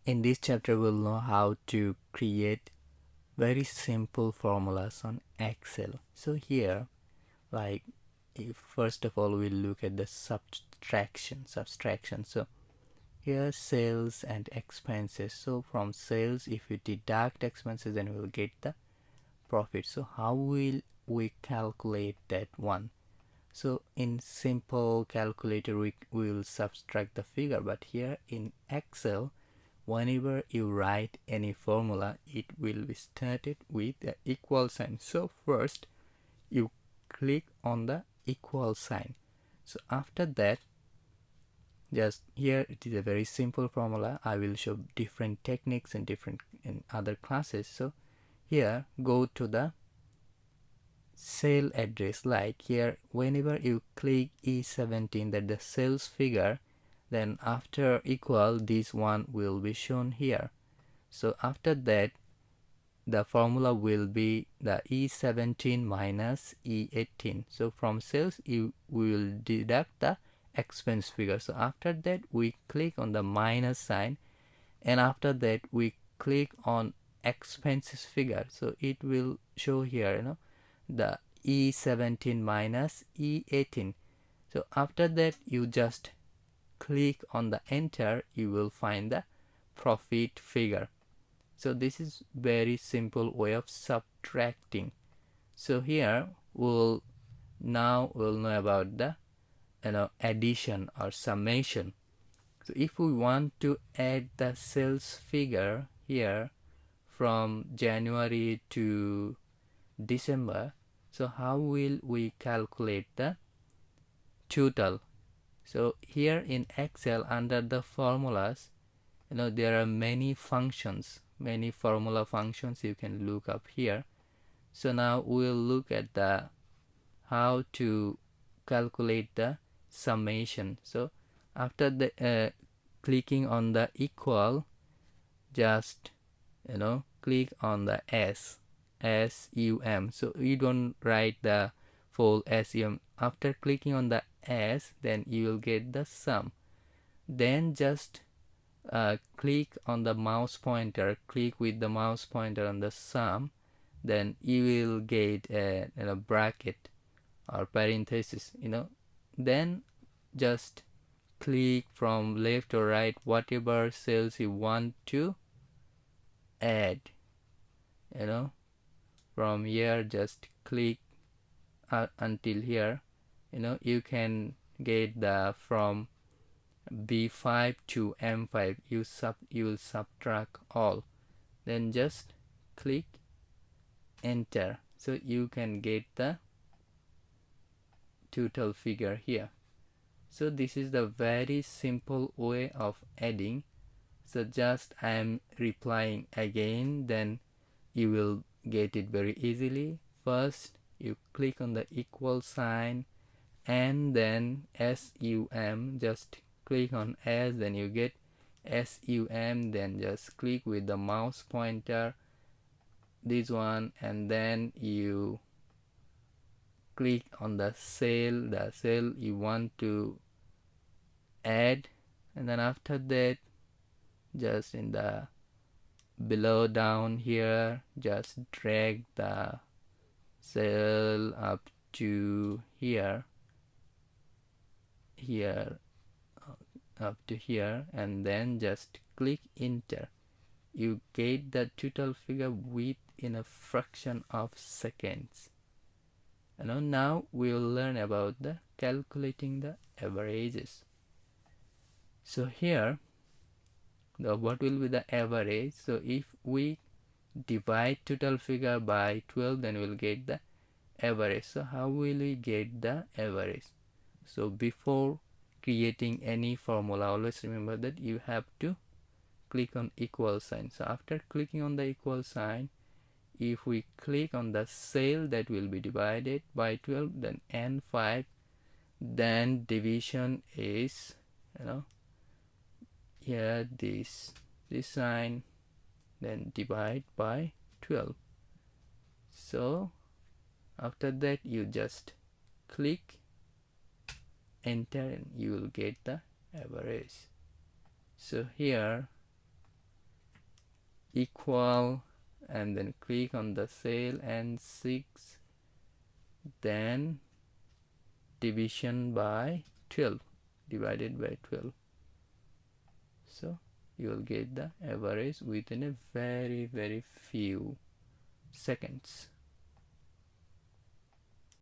In this chapter, we'll know how to create very simple formulas on Excel. So here, like, first of all, we'll look at the subtraction. So here, sales and expenses. So from sales, if you deduct expenses, then we'll get the profit. So how will we calculate that one? So in simple calculator, we will subtract the figure, but here in Excel, whenever you write any formula, it will be started with the equal sign. So first you click on the equal sign. So after that, just here it is a very simple formula. I will show different techniques in other classes. So here, go to the cell address. Like here, whenever you click E17, that the sales figure, then after equal, this one will be shown here. So after that, the formula will be the E17 minus E18. So from sales, you will deduct the expense figure. So after that, we click on the minus sign, and after that we click on expenses figure. So it will show here, the E17 minus E18. So after that, you just click on the enter, you will find the profit figure. So this is very simple way of subtracting. So here we'll know about the addition or summation. So if we want to add the sales figure here from January to December, so how will we calculate the total? So here in Excel, under the formulas, there are many functions, many formula functions you can look up here. So now we'll look at the how to calculate the summation. So after the clicking on the equal, just click on the SUM. So you don't write the full SUM. After clicking on the S, then you will get the sum. Then just click on the mouse pointer, click with the mouse pointer on the sum, then you will get a bracket or parenthesis. Then just click from left or right whatever cells you want to add. From here, just click until here. You can get the from B5 to M5. You will subtract all, then just click enter. So you can get the total figure here. So this is the very simple way of adding. So just I am replying again, then you will get it very easily. First you click on the equal sign, and then SUM, just click on S, then you get SUM, then just click with the mouse pointer this one, and then you click on the cell you want to add, and then after that, just in the below down here, just drag the cell up to here up to here, and then just click enter. You get the total figure within a fraction of seconds. Now we'll learn about the calculating the averages. So here, what will be the average? So if we divide total figure by 12, then we'll get the average. So how will we get the average? So before creating any formula, always remember that you have to click on equal sign. So after clicking on the equal sign, if we click on the cell that will be divided by 12, then N5, then division is here this sign, then divide by 12. So after that, you just click enter, and you will get the average. So here equal, and then click on the cell and 6, then division by 12, divided by 12. So you will get the average within a very few seconds.